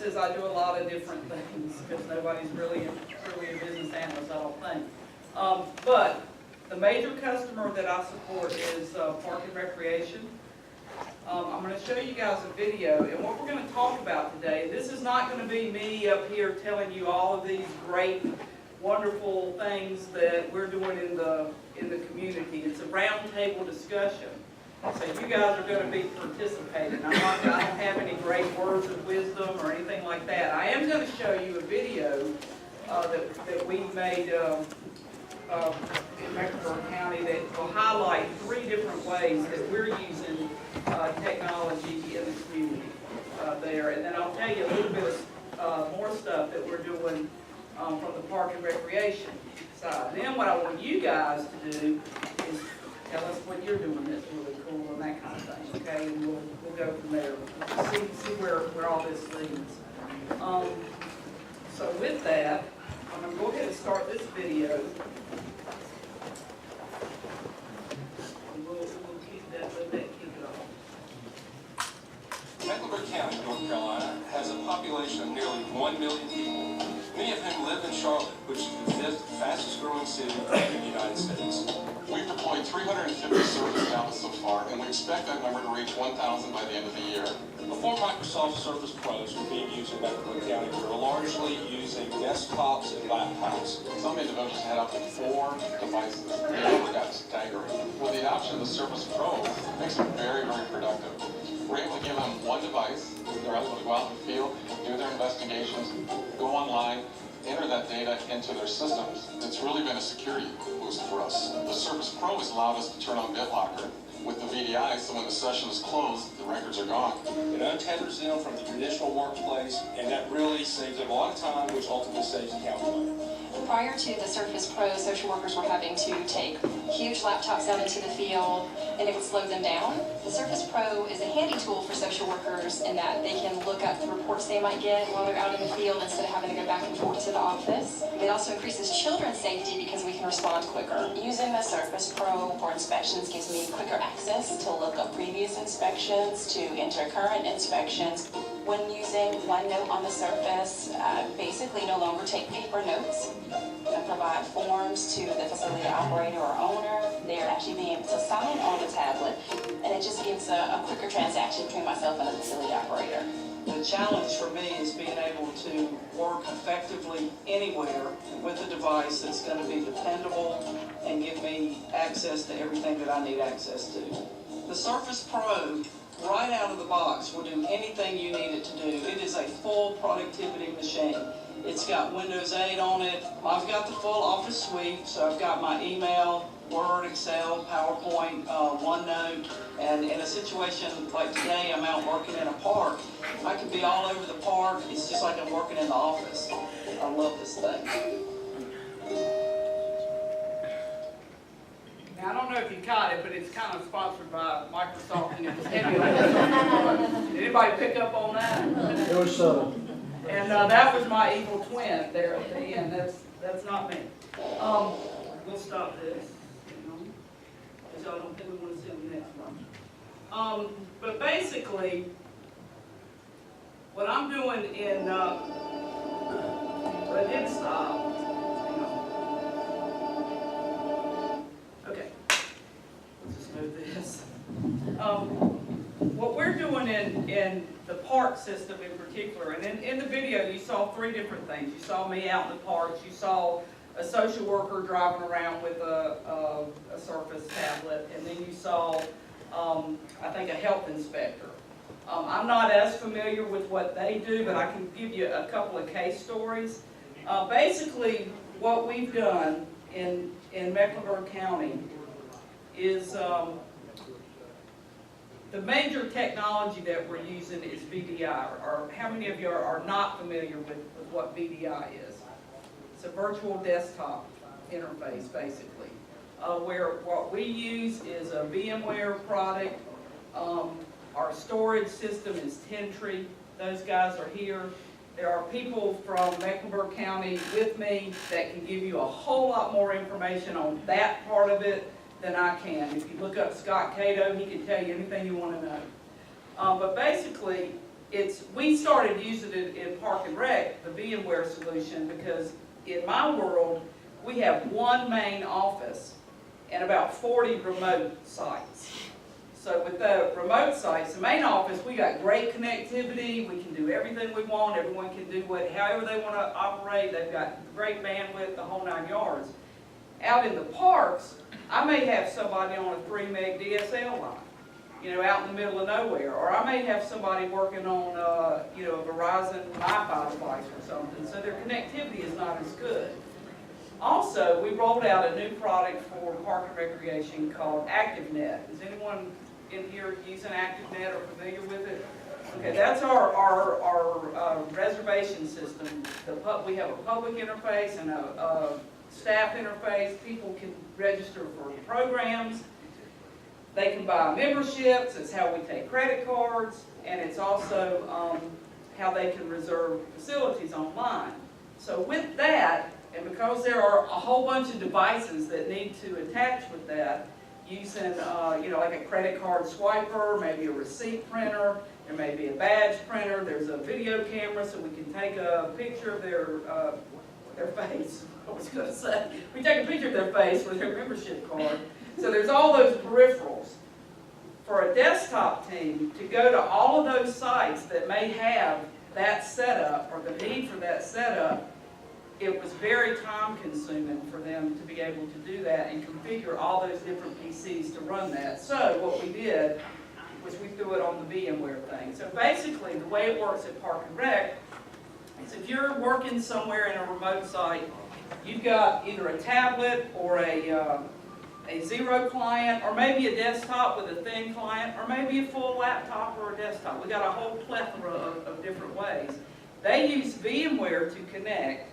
is I do a lot of different things because nobody's really a business analyst, I don't think. But the major customer that I support is Park and Recreation. I'm going to show you guys a video, and what we're going to talk about today, this is not going to be me up here telling you all of these great, wonderful things that we're doing in the community. It's a roundtable discussion. So you guys are going to be participating. I don't have any great words of wisdom or anything like that. I am going to show you a video that we made in Mecklenburg County that will highlight 3 different ways that we're using technology in the community there. And then I'll tell you a little bit more stuff that we're doing from the Park and Recreation side. Then what I want you guys to do is tell us what you're doing that's really cool and that kind of thing, okay? And we'll go from there. We'll see where all this leads. So with that, I'm going to go ahead and start this video. And we'll keep that, let that kick it off. Mecklenburg County, North Carolina, has a population of nearly 1 million people, many of whom live in Charlotte, which is the 5th fastest growing city in the United States. We've deployed 350 Surface tablets so far, and we expect that number to reach 1,000 by the end of the year. Before Microsoft Surface Pros were being used in Mecklenburg County, we were largely using desktops and laptops. Some individuals had up to 4 devices. The number got staggering. With the adoption of the Surface Pro, it makes them very, very productive. We're able to give them 1 device. They're able to go out in the field, do their investigations, go online, enter that data into their systems. It's really been a security boost for us. The Surface Pro has allowed us to turn on BitLocker with the VDI, so when the session is closed, the records are gone. It untethers them from the traditional workplace, and that really saves them a lot of time, which ultimately saves the county money. Prior to the Surface Pro, social workers were having to take huge laptops out into the field, and it would slow them down. The Surface Pro is a handy tool for social workers in that they can look up the reports they might get while they're out in the field instead of having to go back and forth to the office. It also increases children's safety because we can respond quicker. Using the Surface Pro for inspections gives me quicker access to look up previous inspections, to enter current inspections. When using OneNote on the Surface, I basically no longer take paper notes. I provide forms to the facility operator or owner. They're actually being able to sign on the tablet, and it just gives a quicker transaction between myself and the facility operator. The challenge for me is being able to work effectively anywhere with a device that's going to be dependable and give me access to everything that I need access to. The Surface Pro, right out of the box, will do anything you need it to do. It is a full productivity machine. It's got Windows 8 on it. I've got the full Office suite, so I've got my email, Word, Excel, PowerPoint, OneNote, and in a situation like today, I'm out working in a park. I can be all over the park. It's just like I'm working in the office. I love this thing. Now, I don't know if you caught it, but it's kind of sponsored by Microsoft, and it's heavy. Did anybody pick up on that? It was subtle. And that was my evil twin there at the end. That's not me. We'll stop this, because I don't think we want to see the next one. But basically, what I'm doing in, but it did stop. Hang on. Okay, let's just move this. What we're doing in the park system in particular, and in the video you saw 3 different things. You saw me out in the parks, you saw a social worker driving around with a Surface tablet, and then you saw, I think, a health inspector. I'm not as familiar with what they do, but I can give you a couple of case stories. Basically, what we've done in Mecklenburg County is the major technology that we're using is VDI, or how many of you are not familiar with what VDI is? It's a virtual desktop interface, basically, where what we use is a VMware product. Our storage system is Tentry. Those guys are here. There are people from Mecklenburg County with me that can give you a whole lot more information on that part of it than I can. If you look up Scott Cato, he can tell you anything you want to know. But basically, we started using it in VMware solution because in my world, we have one main office and about 40 remote sites. So with the remote sites, the main office, we got great connectivity, we can do everything we want, everyone can do however they want to operate, they've got great bandwidth, the whole 9 yards. Out in the parks, I may have somebody on a 3 meg DSL line, out in the middle of nowhere, or I may have somebody working on, a Verizon Wi-Fi device or something, so their connectivity is not as good. Also, we rolled out a new product for Park and Recreation called ActiveNet. Is anyone in here using ActiveNet or familiar with it? Okay, that's our reservation system. We have a public interface and a staff interface. People can register for programs. They can buy memberships. It's how we take credit cards, and it's also how they can reserve facilities online. So with that, and because there are a whole bunch of devices that need to attach with that, using like a credit card swiper, maybe a receipt printer, there may be a badge printer, there's a video camera so we can take a picture of their face. I was going to say, we take a picture of their face with their membership card. So there's all those peripherals. For a desktop team to go to all of those sites that may have that setup or the need for that setup, it was very time consuming for them to be able to do that and configure all those different PCs to run that. So what we did was we threw it on the VMware thing. So basically the way it works at Park and Rec is if you're working somewhere in a remote site, you've got either a tablet or a zero client, or maybe a desktop with a thin client, or maybe a full laptop or a desktop. We got a whole plethora of different ways. They use VMware to connect,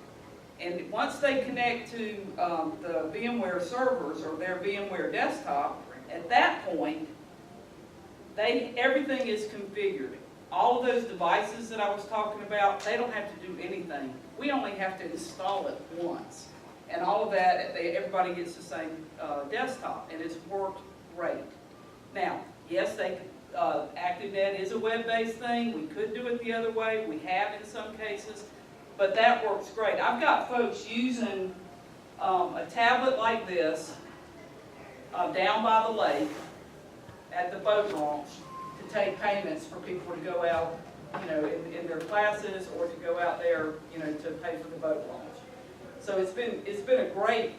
and once they connect to the VMware servers or their VMware desktop, at that point, everything is configured. All of those devices that I was talking about, they don't have to do anything. We only have to install it once. And all of that, everybody gets the same desktop, and it's worked great. Now, yes, ActiveNet is a web-based thing. We could do it the other way. We have in some cases, but that works great. I've got folks using a tablet like this down by the lake at the boat launch to take payments for people to go out, in their classes, or to go out there, to pay for the boat launch. So it's been a great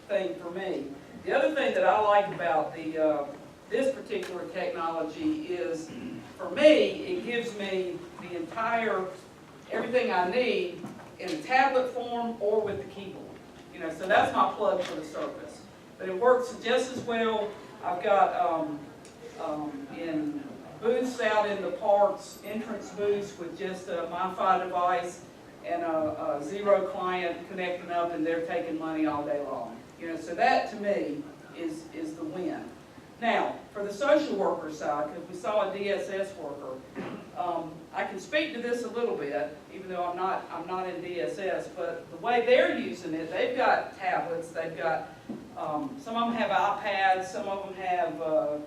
thing for me. The other thing that I like about this particular technology is, for me, it gives me the everything I need in a tablet form or with the keyboard. So that's my plug for the Surface. But it works just as well. I've got in booths out in the parks, entrance booths with just a MiFi device and a zero client connecting up, and they're taking money all day long. So that to me is the win. Now, for the social worker side, because we saw a DSS worker, I can speak to this a little bit, even though I'm not in DSS. But the way they're using it, they've got tablets, they've got some of them have iPads, some of them have the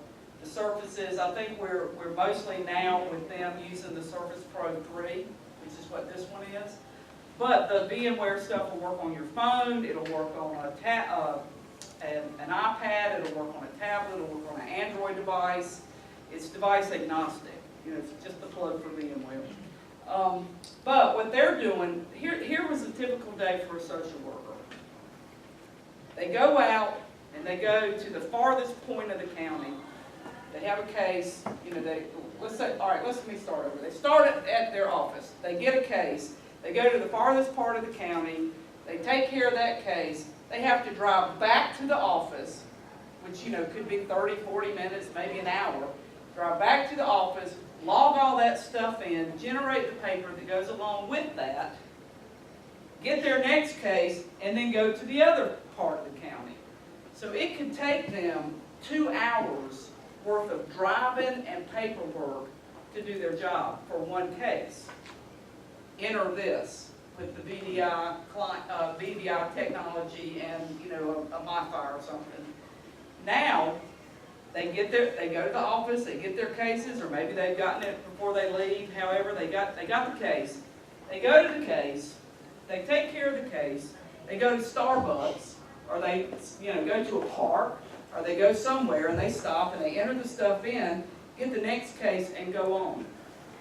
Surfaces. I think we're mostly now with them using the Surface Pro 3, which is what this one is. But the VMware stuff will work on your phone, it'll work on an iPad, it'll work on a tablet, it'll work on an Android device. It's device agnostic. It's just a plug for VMware. But what they're doing, here was a typical day for a social worker. They go out and they go to the farthest point of the county. They have a case, let's say, all right, let me start over. They start at their office. They get a case. They go to the farthest part of the county. They take care of that case. They have to drive back to the office, which, could be 30, 40 minutes, maybe an hour. Drive back to the office, log all that stuff in, generate the paper that goes along with that, get their next case, and then go to the other part of the county. So it could take them 2 hours worth of driving and paperwork to do their job for one case. Enter this with the VDI technology and a MiFi or something. Now they go to the office, they get their cases, or maybe they've gotten it before they leave. However, they got the case. They go to the case, they take care of the case, they go to Starbucks, or they go to a park, or they go somewhere and they stop and they enter the stuff in, get the next case and go on.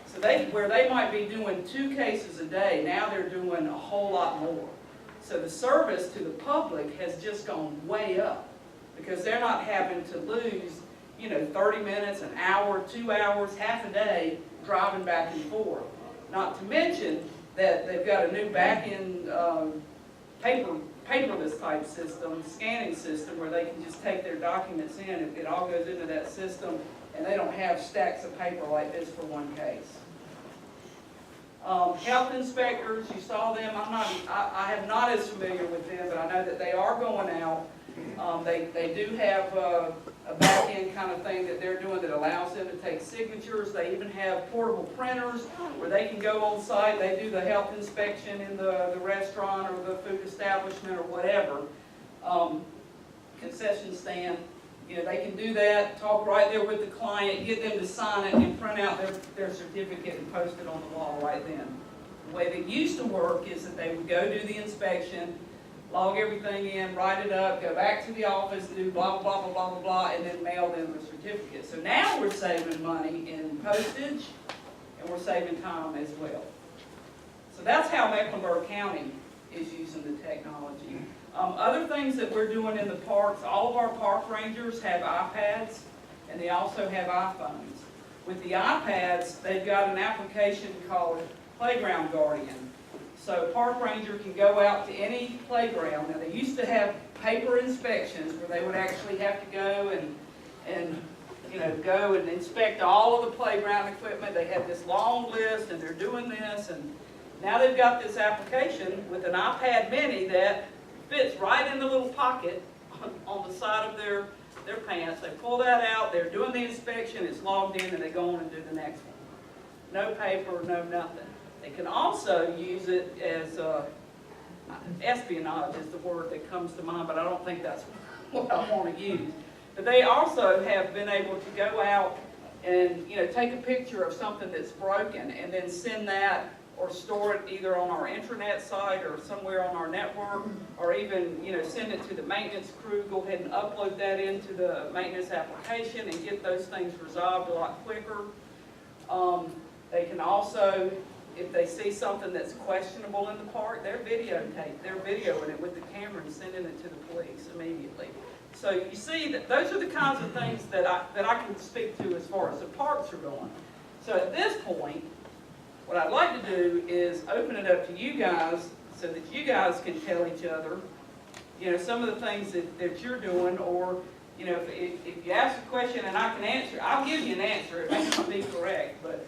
So where they might be doing 2 cases a day, now they're doing a whole lot more. So the service to the public has just gone way up because they're not having to lose 30 minutes, an hour, 2 hours, half a day driving back and forth. Not to mention that they've got a new back-end paperless type system, scanning system, where they can just take their documents in. It all goes into that system, and they don't have stacks of paper like this for one case. Health inspectors, you saw them. I am not as familiar with them, but I know that they are going out. They do have a back-end kind of thing that they're doing that allows them to take signatures. They even have portable printers where they can go on site. They do the health inspection in the restaurant or the food establishment or whatever, concession stand. They can do that, talk right there with the client, get them to sign it and print out their certificate and post it on the wall right then. The way they used to work is that they would go do the inspection, log everything in, write it up, go back to the office, do blah, blah, blah, blah, blah, blah, and then mail them the certificate. So now we're saving money in postage, and we're saving time as well. So that's how Mecklenburg County is using the technology. Other things that we're doing in the parks, all of our park rangers have iPads, and they also have iPhones. With the iPads, they've got an application called Playground Guardian. So a park ranger can go out to any playground. Now, they used to have paper inspections where they would actually have to go and inspect all of the playground equipment. They had this long list, and they're doing this, and now they've got this application with an iPad mini that fits right in the little pocket on the side of their pants. They pull that out, they're doing the inspection, it's logged in, and they go on and do the next one. No paper, no nothing. They can also use it as espionage is the word that comes to mind, but I don't think that's what I want to use. But they also have been able to go out and take a picture of something that's broken and then send that or store it either on our intranet site or somewhere on our network, or even send it to the maintenance crew. Go ahead and upload that into the maintenance application and get those things resolved a lot quicker. They can also, if they see something that's questionable in the park, they're videoing it with the camera and sending it to the police immediately. So you see that those are the kinds of things that I can speak to as far as the parks are going. So at this point, what I'd like to do is open it up to you guys so that you guys can tell each other, some of the things that you're doing, or, if you ask a question and I can answer, I'll give you an answer. It may not be correct, but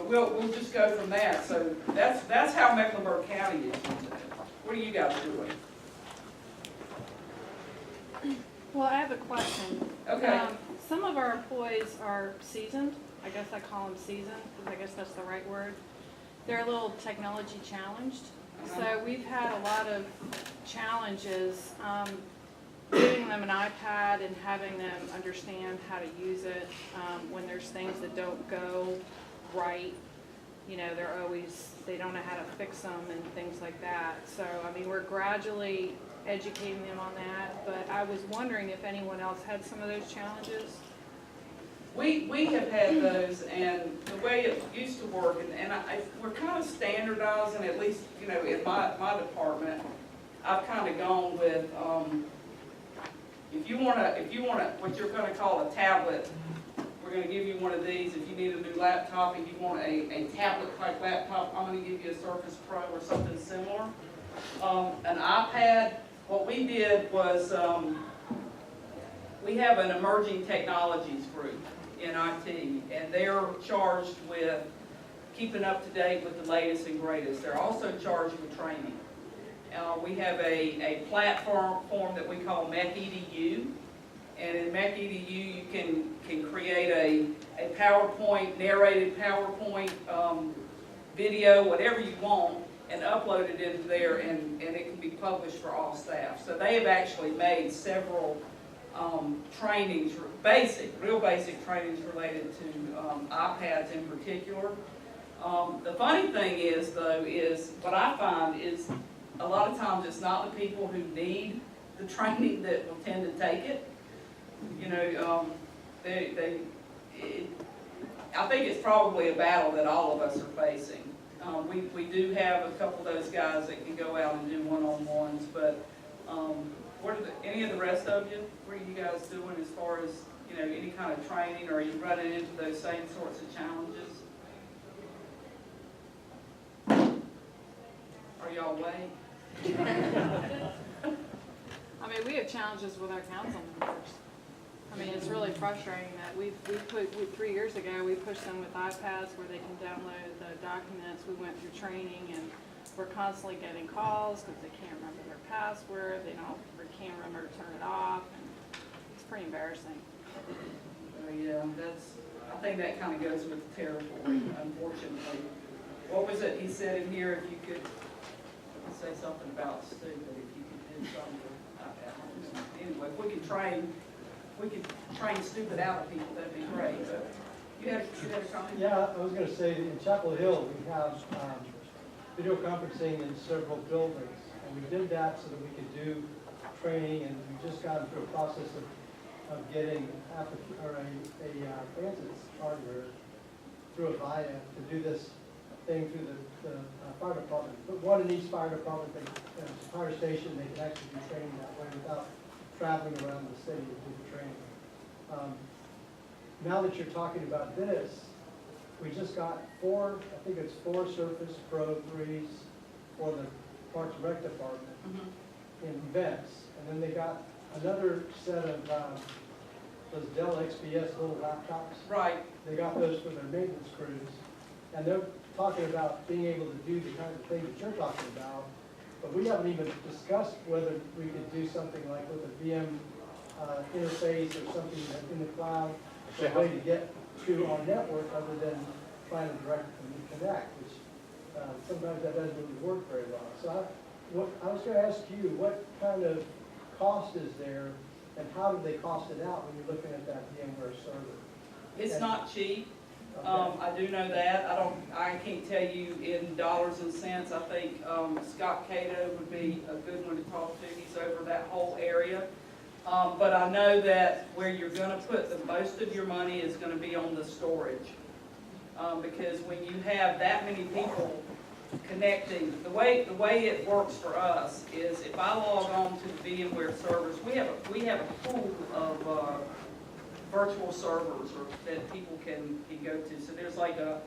we'll just go from that. So that's how Mecklenburg County is using it. What are you guys doing? Well, I have a question. Okay. Some of our employees are seasoned. I guess I call them seasoned, because I guess that's the right word. They're a little technology challenged. So we've had a lot of challenges giving them an iPad and having them understand how to use it when there's things that don't go right. They don't know how to fix them and things like that. So, we're gradually educating them on that, but I was wondering if anyone else had some of those challenges. We have had those, and the way it used to work, and we're kind of standardizing, at least in my department. I've kind of gone with if you want what you're going to call a tablet, we're going to give you one of these. If you need a new laptop, if you want a tablet type laptop, I'm going to give you a Surface Pro or something similar. An iPad. What we did was we have an emerging technologies group in IT, and they're charged with keeping up to date with the latest and greatest. They're also charged with training. We have a platform that we call MECEDU, and in MECEDU you can create a PowerPoint, narrated PowerPoint, video, whatever you want, and upload it into there, and it can be published for all staff. So they have actually made several trainings, real basic trainings related to iPads in particular. The funny thing is, though, is what I find is a lot of times it's not the people who need the training that will tend to take it. You know, I think it's probably a battle that all of us are facing. We do have a couple of those guys that can go out and do one-on-ones, but what are any of the rest of you? What are you guys doing as far as, you know, any kind of training, or are you running into those same sorts of challenges? Are y'all awake? I mean, we have challenges with our council members. I mean, it's really frustrating that we 3 years ago, we pushed them with iPads where they can download the documents. We went through training, and we're constantly getting calls because they can't remember their password, they can't remember to turn it off, and it's pretty embarrassing. Yeah, I think that kind of goes with the territory, unfortunately. What was it he said in here, if you could say something about stupid, if you could do something about that. Anyway, if we could train stupid out of people, that'd be great, but you had a comment? Yeah, I was going to say, in Chapel Hill, we have video conferencing in several buildings, and we did that so that we could do training, and we just got through a process of getting a transit hardware through a VIA to do this thing through the fire department. But one in each fire department, fire station, they can actually do training that way without traveling around the city to do the training. Now that you're talking about this, we just got four Surface Pro 3s for the Parks and Rec department in events. And then they got another set of those Dell XPS little laptops. Right. They got those for their maintenance crews. And they're talking about being able to do the kind of thing that you're talking about. But we haven't even discussed whether we could do something like with a VM interface or something in the cloud, a way to get to our network other than trying to direct connect, which sometimes that doesn't really work very well. So I was going to ask you, what kind of cost is there, and how do they cost it out when you're looking at that VMware server? It's not cheap. Okay. I do know that. I can't tell you in dollars and cents. I think Scott Cato would be a good one to talk to. He's over that whole area. But I know that where you're going to put the most of your money is going to be on the storage. Because when you have that many people connecting, the way it works for us is if I log on to the VMware servers, we have a pool of virtual servers that people can go to. So there's like a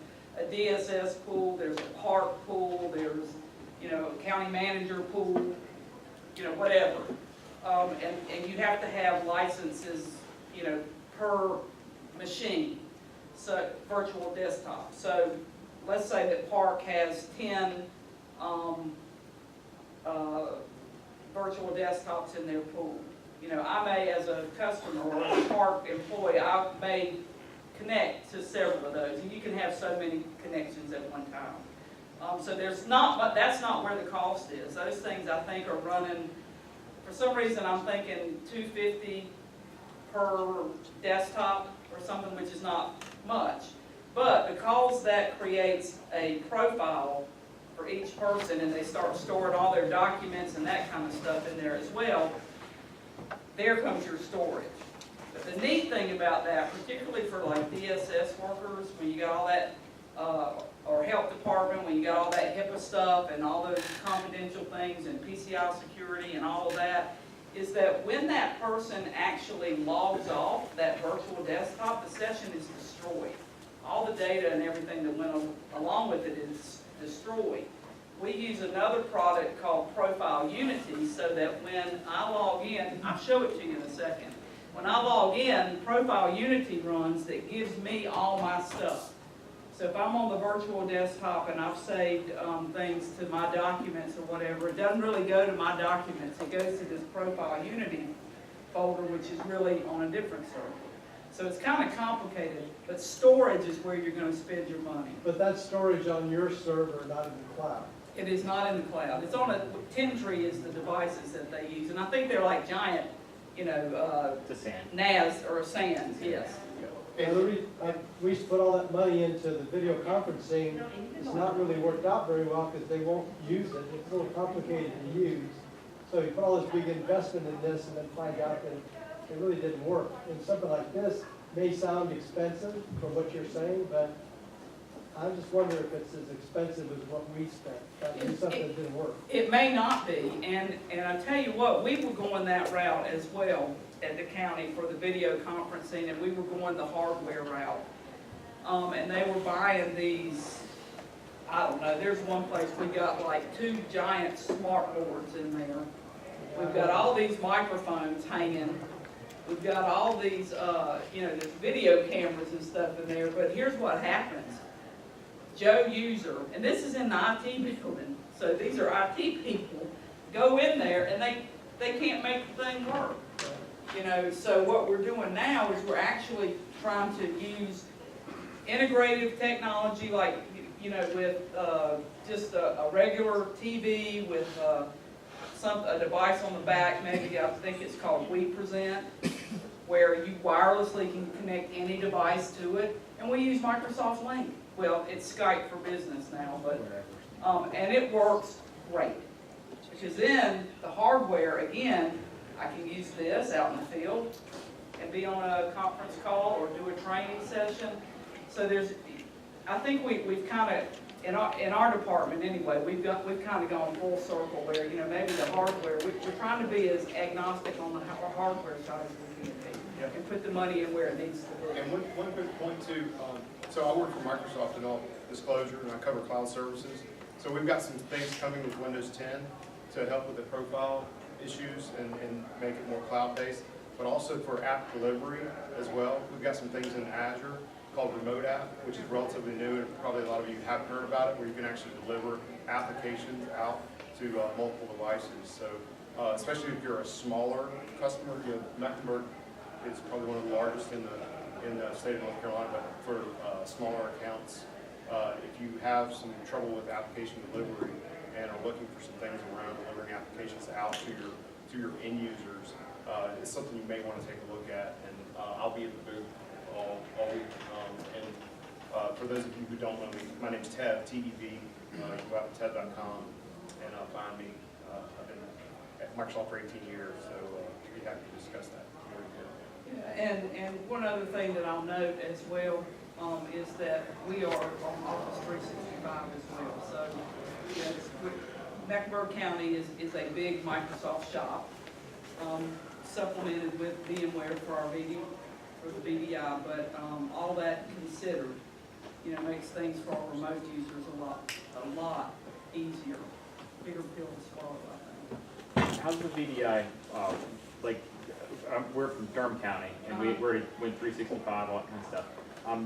DSS pool, there's a park pool, there's a county manager pool, whatever. And you have to have licenses, per machine, so virtual desktop. So let's say that Park has 10 virtual desktops in their pool. I may, as a customer or a Park employee, I may connect to several of those, and you can have so many connections at one time. So that's not where the cost is. Those things I think are running. For some reason, I'm thinking $250 per desktop or something, which is not much. But because that creates a profile for each person, and they start storing all their documents and that kind of stuff in there as well, there comes your storage. But the neat thing about that, particularly for like DSS workers, when you got all that, or health department, when you got all that HIPAA stuff and all those confidential things and PCI security and all of that, is that when that person actually logs off that virtual desktop, the session is destroyed. All the data and everything that went along with it is destroyed. We use another product called Profile Unity so that when I log in, I'll show it to you in a second. When I log in, Profile Unity runs that gives me all my stuff. So if I'm on the virtual desktop and I've saved things to my documents or whatever, it doesn't really go to my documents. It goes to this Profile Unity folder, which is really on a different server. So it's kind of complicated, but storage is where you're going to spend your money. But that's storage on your server, not in the cloud. It is not in the cloud. It's on a, Tentree is the devices that they use, and I think they're like giant, NAS or SANs, yes. We used to put all that money into the video conferencing. It's not really worked out very well because they won't use it. It's a little complicated to use. So you put all this big investment in this and then find out that it really didn't work. And something like this may sound expensive for what you're saying, but I just wonder if it's as expensive as what we spent. That was something that didn't work. It may not be, and I tell you what, we were going that route as well at the county for the video conferencing, and we were going the hardware route. And they were buying these, I don't know, there's one place we got like 2 giant smart boards in there. We've got all these microphones hanging. We've got all these, there's video cameras and stuff in there, but here's what happens. Joe User, and this is in the IT building, so these are IT people, go in there and they can't make the thing work. So what we're doing now is we're actually trying to use integrative technology like, with just a regular TV with a device on the back, maybe I think it's called We Present, where you wirelessly can connect any device to it, and we use Microsoft Link. Well, it's Skype for Business now, but, and it works great. Because then the hardware, again, I can use this out in the field and be on a conference call or do a training session. So I think we've kind of, in our department anyway, we've kind of gone full circle where, maybe the hardware, we're trying to be as agnostic on the hardware side as we can be. Yep. And put the money in where it needs to be. And one quick point too, so I work for Microsoft in all disclosure, and I cover cloud services. So we've got some things coming with Windows 10 to help with the profile issues and make it more cloud-based, but also for app delivery as well. We've got some things in Azure called Remote App, which is relatively new, and probably a lot of you haven't heard about it, where you can actually deliver applications out to multiple devices. So especially if you're a smaller customer, Mecklenburg is probably one of the largest in the state of North Carolina, but for smaller accounts, if you have some trouble with application delivery and are looking for some things around delivering applications out to your end users, it's something you may want to take a look at. And I'll be at the booth all week. For those of you who don't know me, my name's Ted, T-E-V. You can go out to TED.com and find me. I've been at Microsoft for 18 years, so I'd be happy to discuss that. And one other thing that I'll note as well is that we are on Office 365 as well. So Mecklenburg County is a big Microsoft shop, supplemented with VMware for the VDI. But all that considered, makes things for our remote users a lot easier, bigger pill to swallow, I think. How's the VDI we're from Durham County, and we already went 365, all that kind of stuff.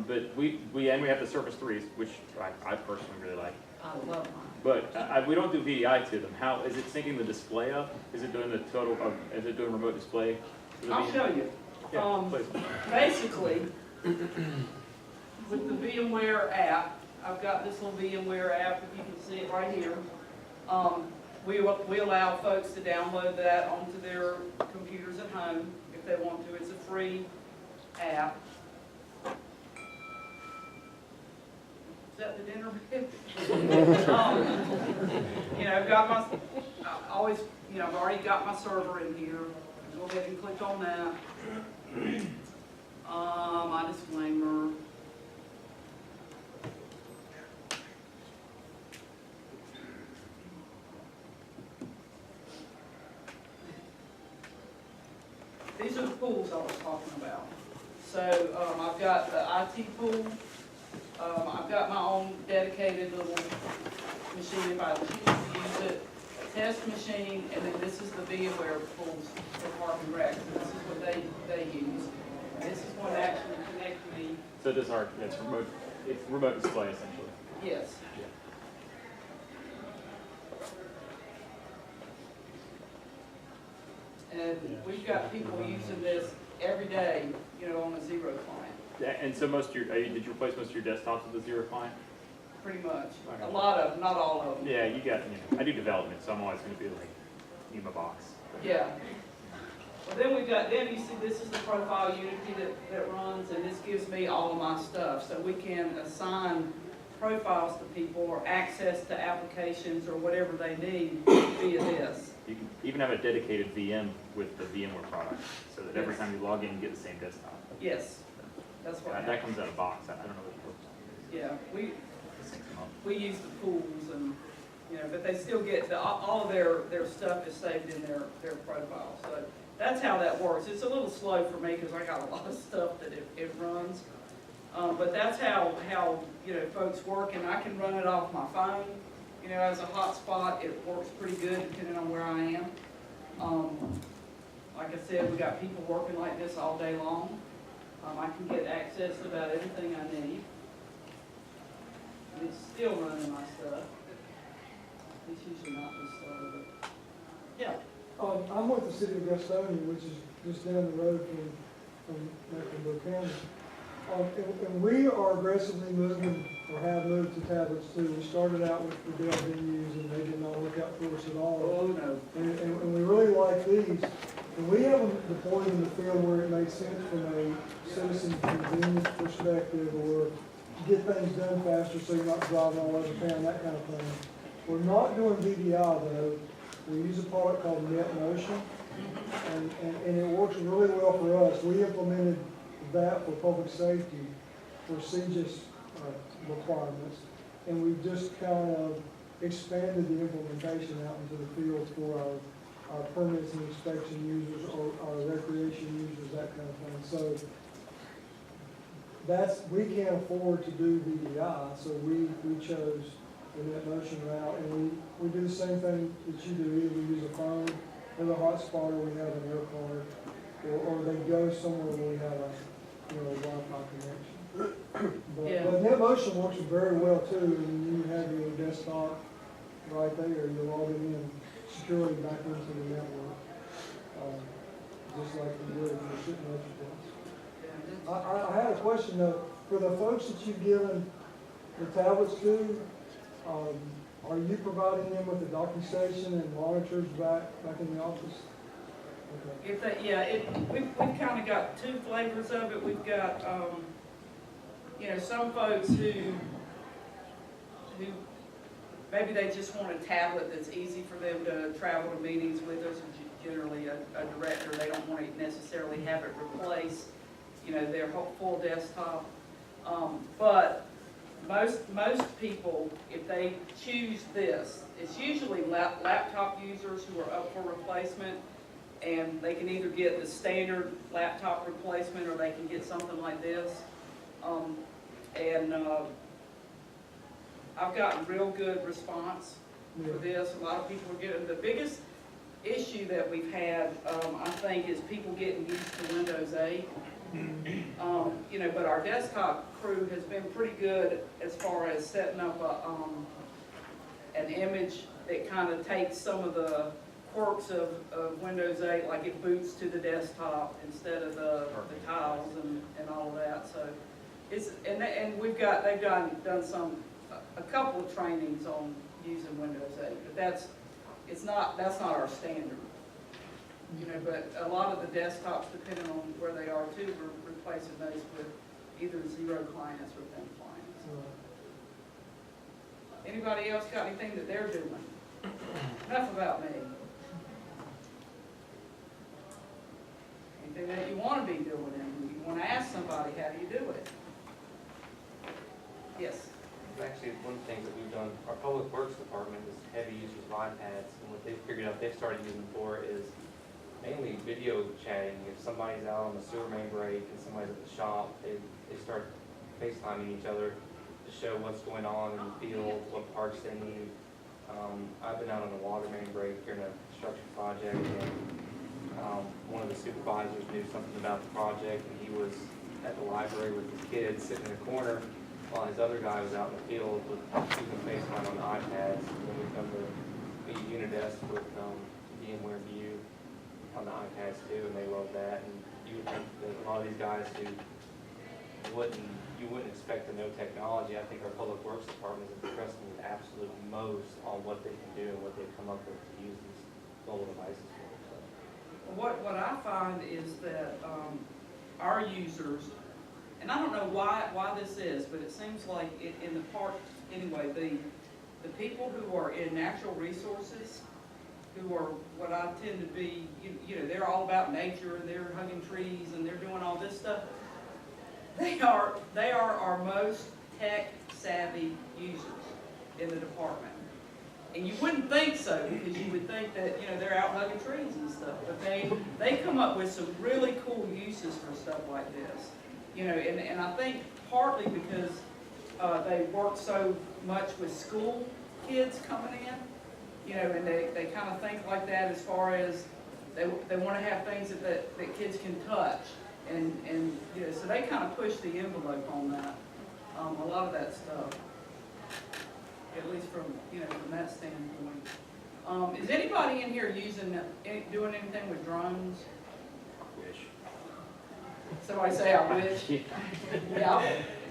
But we have the Surface 3s, which I personally really like. I love mine. But we don't do VDI to them. How is it syncing the display up? Is it doing is it doing remote display? I'll show you. Yeah, please. Basically, with the VMware app, I've got this little VMware app, if you can see it right here. We allow folks to download that onto their computers at home if they want to. It's a free app. Is that the dinner bit? I've already got my server in here. Go ahead and click on that. My disclaimer. These are the pools I was talking about. So I've got the IT pool. I've got my own dedicated little machine if I choose to use it. A test machine, and then this is the VMware pools for Park and Rec. So this is what they use. And this is what actually connects me. So it's remote display essentially. Yes. And we've got people using this every day, on a zero client. Yeah, and so did you replace most of your desktops with a zero client? Pretty much. A lot of them, not all of them. Yeah, I do development, so I'm always going to be like, need my box. Yeah. Well, then we've got, then you see this is the profile Unity that runs, and this gives me all of my stuff. So we can assign profiles to people or access to applications or whatever they need via this. You can even have a dedicated VM with the VMware product, so that every Yes. time you log in, you get the same desktop. Yes, that's what That happens. comes out of box. I don't know what the Yeah, it's 6 months. we use the pools and, you know, but they still get, all of their stuff is saved in their profile. So that's how that works. It's a little slow for me because I got a lot of stuff that it runs. But that's how, you know, folks work, and I can run it off my phone. You know, as a hotspot, it works pretty good depending on where I am. Like I said, we got people working like this all day long. I can get access to about everything I need. And it's still running my stuff. It's usually not this slow, but, yeah. I'm with the city of Gastonia, which is just down the road from Mecklenburg County. And we are aggressively moving, or have moved to tablets too. We started out with the Dell venues, and they did not work out for us at all. Oh, no. And we really like these. And we have them deployed in the field where it makes sense from a citizen convenience perspective, or get things done faster so you're not driving all over town, that kind of thing. We're not doing VDI though. We use a product called NetMotion, and it works really well for us. We implemented that for public safety, for CGIS requirements, and we've just kind of expanded the implementation out into the field for our permits and inspection users, or our recreation users, that kind of thing. So we can't afford to do VDI, so we chose the NetMotion route, and we do the same thing that you do. Either we use a phone or a hotspot, or we have an air card, or they go somewhere where we have a Wi-Fi connection. But NetMotion works very well too, and you have your desktop right there. You're logging in securely back into the network, just like you would if you're sitting at your desk. I had a question though. For the folks that you've given the tablets to, are you providing them with a docking station and monitors back in the office? Okay. If we've kind of got two flavors of it. We've got, some folks who maybe they just want a tablet that's easy for them to travel to meetings with us. Generally, a director, they don't want to necessarily have it replace, their full desktop. But most people, if they choose this, it's usually laptop users who are up for replacement, and they can either get the standard laptop replacement or they can get something like this. I've gotten real good response for this. A lot of people are getting, the biggest issue that we've had, I think, is people getting used to Windows 8. But our desktop crew has been pretty good as far as setting up an image that kind of takes some of the quirks of Windows 8, like it boots to the desktop instead of the tiles and all of that. So they've done a couple of trainings on using Windows 8, but that's not our standard. But a lot of the desktops, depending on where they are too, we're replacing those with either 0 clients or 10 clients. Anybody else got anything that they're doing? Enough about me. Anything that you want to be doing, and you want to ask somebody, how do you do it? Yes. Actually, one thing that we've done, our public works department is heavy users of iPads, and what they've figured out they've started using for is mainly video chatting. If somebody's out on the sewer main break and somebody's at the shop, they start FaceTiming each other to show what's going on in the field, what parts they need. I've been out on the water main break during a construction project, and one of the supervisors knew something about the project, and he was at the library with his kids sitting in a corner while his other guy was out in the field with using FaceTime on the iPads. And then we've done the Unidesk with VMware View on the iPads too, and they love that. And you would think that a lot of these guys who you wouldn't expect to know technology, I think our public works department is impressing the absolute most on what they can do and what they've come up with to use these mobile devices for. So. What I find is that our users, and I don't know why this is, but it seems like in the park, anyway, the people who are in natural resources, who are what I tend to be, you know, they're all about nature and they're hugging trees and they're doing all this stuff. They are our most tech savvy users in the department. And you wouldn't think so, because you would think that, you know, they're out hugging trees and stuff, but they come up with some really cool uses for stuff like this. You know, and I think partly because they work so much with school kids coming in, you know, and they kind of think like that as far as they want to have things that kids can touch. And you know, so they kind of push the envelope on that, a lot of that stuff. At least from, you know, from that standpoint. Is anybody in here doing anything with drones? Wish. Somebody say, I wish. Yeah,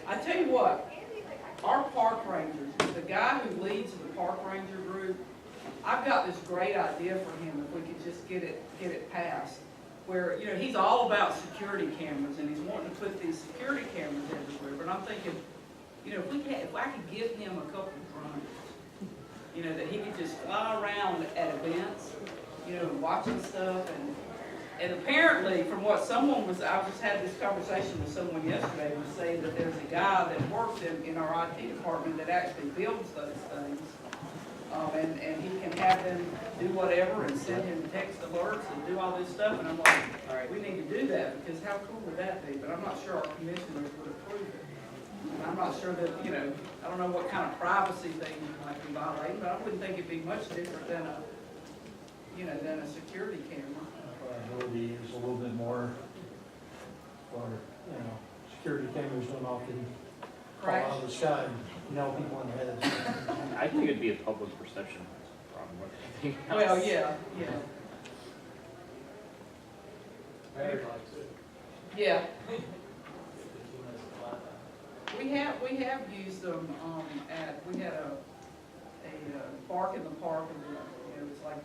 I tell you what, our park rangers, the guy who leads the park ranger group, I've got this great idea for him if we could just get it passed. Where, you know, he's all about security cameras and he's wanting to put these security cameras everywhere, but I'm thinking, you know, if I could give him a couple of drones, you know, that he could just fly around at events, you know, watching stuff, and apparently from what I just had this conversation with someone yesterday who was saying that there's a guy that works in our IT department that actually builds those things, and he can have them do whatever and send him text alerts and do all this stuff, and I'm like, all right, we need to do that, because how cool would that be? But I'm not sure our commissioners would approve it. I'm not sure that, you know, I don't know what kind of privacy thing you might be violating, but I wouldn't think it'd be much different than than a security camera. Ability is a little bit more, or, you know, security cameras don't often fall out of the sky and nail people in the head. I think it'd be a public perception problem more than anything else. Well, yeah. Battery likes it. Yeah. We have used them we had a bark in the park, and you know, it's like a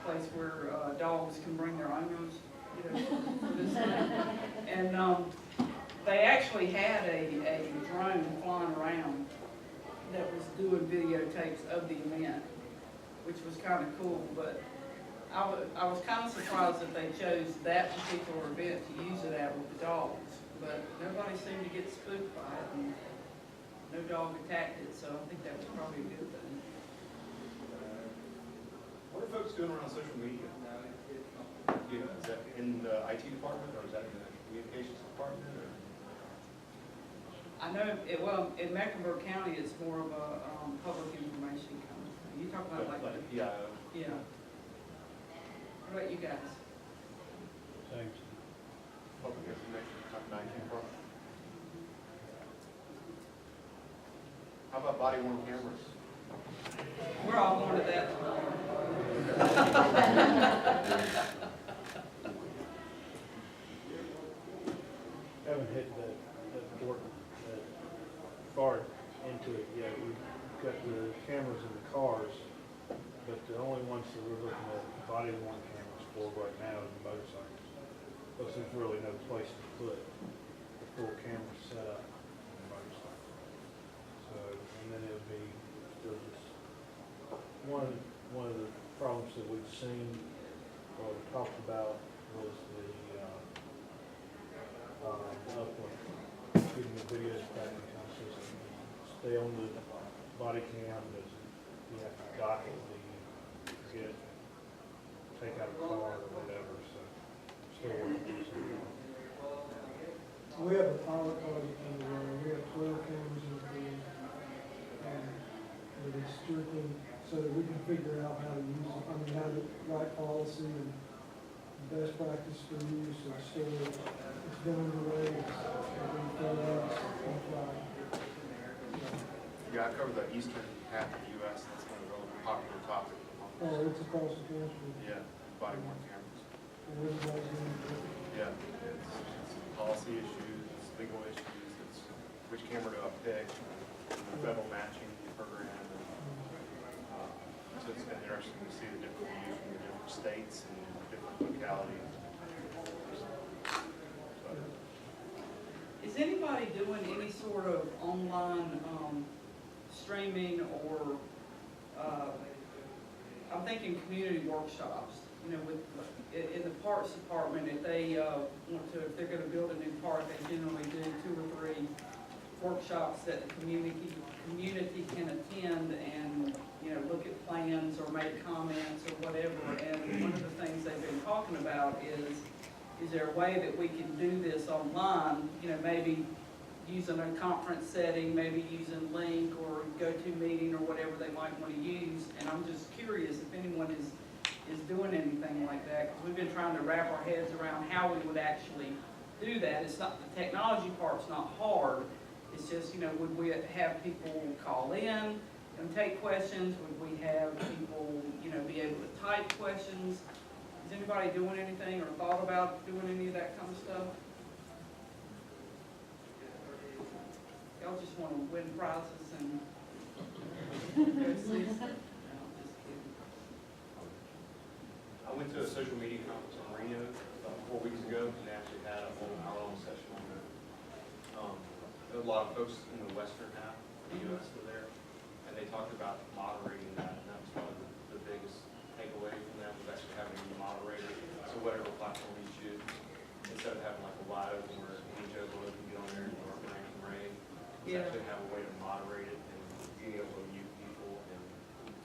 place where dogs can bring their owners, you know, for this thing. And they actually had a drone flying around that was doing videotapes of the event, which was kind of cool. But I was kind of surprised that they chose that particular event to use it at with the dogs. But nobody seemed to get spooked by it, and no dog attacked it, so I think that was probably a good thing. What are folks doing around social media? You know, is that in the IT department, or is that in the communications department? Or? I know, in Mecklenburg County, it's more of a public information kind of thing. You talk about like a PIO? Yeah. What about you guys? Thanks. Public information, not IT department. How about body-worn cameras? We're all going to that. Haven't hit that important, that far into it yet. We've got the cameras in the cars, but the only ones that we're looking at body-worn cameras for right now is the motorcycles. Because there's really no place to put the full camera set up on the motorcycle. So, and then it would be still just one of the problems that we've seen, or we talked about, was the uplink, getting the videos back in consistent. Stay on the body cam, you have to dock it, take out a car or whatever, so still working on something. We have a pilot project underway. We have 12 cameras in the field. But it's strictly so that we can figure out how to use it, how to write policy and best practice for use. So it's been underway. It's been filled out on fly. Yeah, I cover the eastern half of the U.S. That's one of the really popular topic. Oh, it's across the country. Yeah, body-worn cameras. And everybody's doing it. Yeah, it's policy issues, it's legal issues, it's which camera do I pick, the federal matching program. And, so it's been interesting to see the different views from the different states and different technicality. Is anybody doing any sort of online streaming or, I'm thinking community workshops, you know, in the parks department, if they if they're gonna build a new park, they generally do 2 or 3 workshops that the community can attend and, you know, look at plans or make comments or whatever. And one of the things they've been talking about is there a way that we can do this online, you know, maybe using a conference setting, maybe using Link or GoToMeeting or whatever they might want to use. And I'm just curious if anyone is doing anything like that, because we've been trying to wrap our heads around how we would actually do that. It's not, the technology part's not hard. It's just, you know, would we have people call in and take questions? Would we have people, you know, be able to type questions? Is anybody doing anything or thought about doing any of that kind of stuff? Y'all just want to win prizes and go see? No, I'm just kidding. I went to a social media conference in Reno about 4 weeks ago, and they actually had a whole hour-long session on that. There were a lot of folks in the western half of the U.S. were there, and they talked about moderating that, and that was probably the biggest takeaway from that, was actually having a moderator. So whatever platform you choose, instead of having like a wide open where any Joe Blow can get on there and rank and raid, Yeah. actually have a way to moderate it and being able to mute people and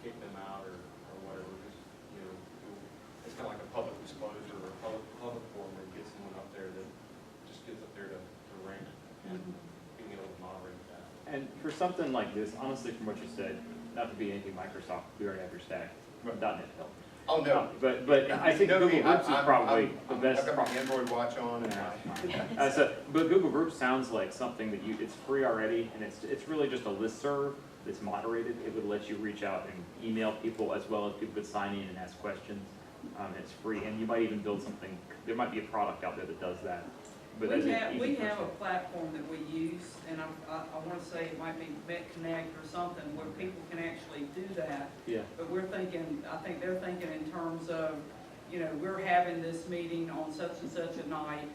kick them out or whatever. Just, you know, it's kind of like a public disclosure or a public forum where you get someone up there that just gets up there to rank and being able to moderate that. And for something like this, honestly, from what you said, not to be anything Microsoft, we already have your stack. Right. .NET help. Oh, no. But I think No, Google Groups is probably the I've best. got my Android watch on and But Google Groups sounds like something that it's free already, and it's really just a listserv that's moderated. It would let you reach out and email people as well as people could sign in and ask questions. It's free, and you might even build something. There might be a product out there that does that. But We that's an easy have a first platform that we use, and I want to say it might be MetConnect or something, where people can actually do that. Yeah. But I think they're thinking in terms of, you know, we're having this meeting on such and such a night.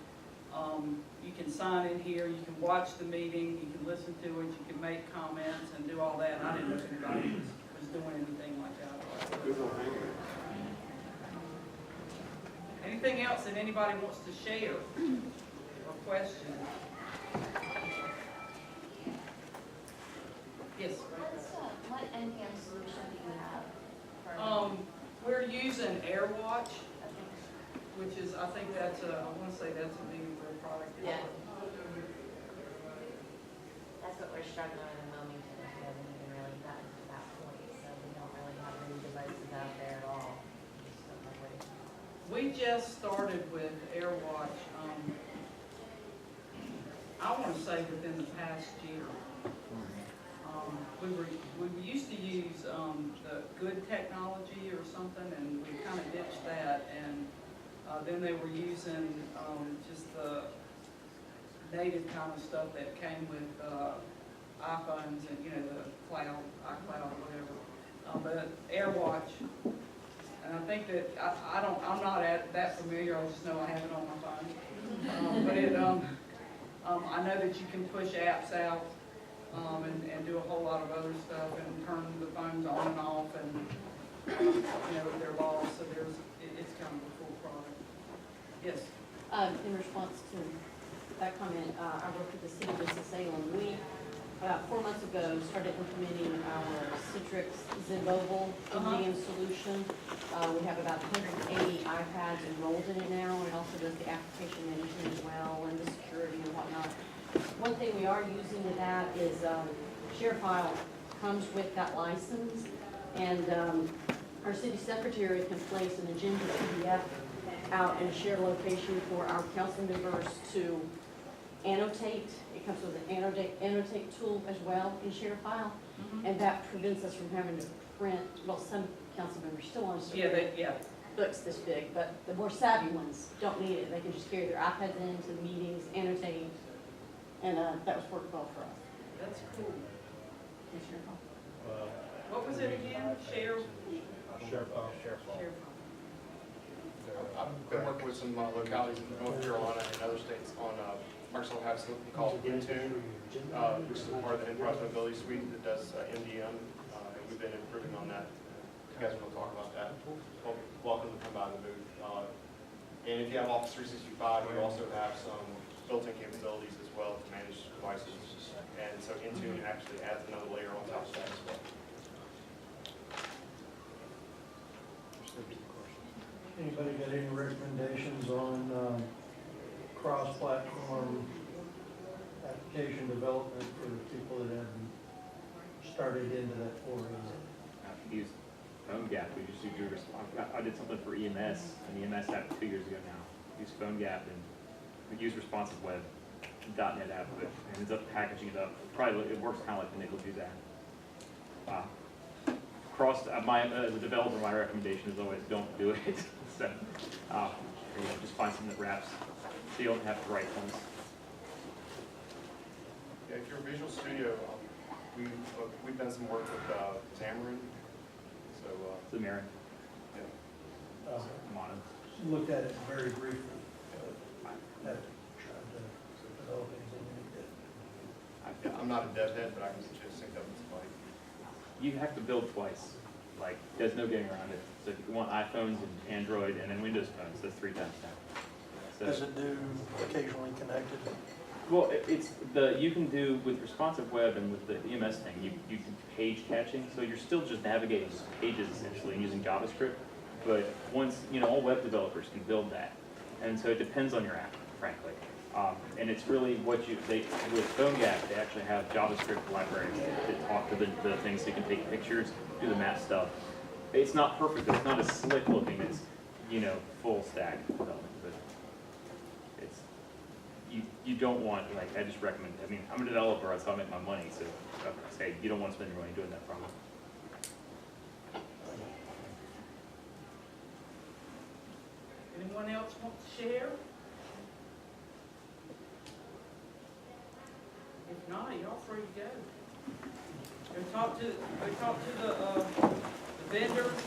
You can sign in here, you can watch the meeting, you can listen to it, you can make comments and do all that. And I didn't know if anybody was doing anything like that. Google Hangout. Anything else that anybody wants to share or question? Yes. What NPM solution do you have? We're using AirWatch, which is, I think that's I want to say that's a VMware product. Yeah. That's what we're struggling with in Wilmington. We haven't even really gotten to that point, so we don't really have any devices out there at all. Just don't know where to- We just started with AirWatch, I want to say within the past year. We used to use the Good technology or something, and we kind of ditched that, and then they were using just the native kind of stuff that came with iPhones and, you know, the cloud, iCloud, whatever. But AirWatch, and I think that I'm not that familiar. I just know I have it on my phone. But I know that you can push apps out and do a whole lot of other stuff and turn the phones on and off and you know, their laws. So it's kind of a cool product. Yes. In response to that comment, I work with the city of Winston-Salem. We, about 4 months ago, started implementing our Citrix Zenmobile MDM solution. We have about 180 iPads enrolled in it now, and it also does the application management as well, and the security and whatnot. One thing we are using to that is ShareFile comes with that license, and our city secretary can place an agenda PDF out in a shared location for our council members to annotate. It comes with an annotate tool as well in ShareFile, and that prevents us from having to print. Well, some council members still want us to print books this big, but the more savvy ones don't need it. They can just carry their iPads into the meetings, annotate, and that was worked well for us. That's cool. Commissioner Hall. What was it again? ShareFile. ShareFile. ShareFile. I've been working with some localities in North Carolina and other states on, Microsoft has something called Intune, which is a part of the enterprise mobility suite that does MDM, and we've been improving on that. If you guys want to talk about that, welcome to come by the booth. And if you have Office 365, we also have some built-in capabilities as well to manage devices. And so Intune actually adds another layer on top of that as well. Anybody got any recommendations on cross-platform application development for the people that haven't started into that foray yet? I've used PhoneGap. We just do I did something for EMS, and EMS app 2 years ago now. Used PhoneGap and we use responsive web, .NET app, but it ends up packaging it up. Probably it works kind of like the nickel do that. As a developer, my recommendation is always don't do it. So, just find something that wraps, so you don't have to write ones. Yeah, if you're a Visual Studio, we've done some work with Xamarin. So, Xamarin. Yeah. Mono. Looked at it very briefly. Haven't tried to develop anything like that. I'm not a dev head, but I can suggest sync up with somebody. You have to build twice. Like, there's no getting around it. So if you want iPhones and Android and then Windows phones, that's 3 times now. So, Does it do occasionally connected? well, you can do with responsive web and with the EMS thing, you can page catching, so you're still just navigating pages essentially and using JavaScript. But once, all web developers can build that. And so it depends on your app, frankly. And it's really with PhoneGap, they actually have JavaScript libraries that talk to the things so you can take pictures, do the map stuff. It's not perfect, it's not as slick looking as, full stack development, but it's, you don't want, I just recommend, I'm a developer, that's how I make my money, so I say, you don't want to spend your money doing that problem. Anyone else want to share? If not, y'all free to go. Go talk to the vendors,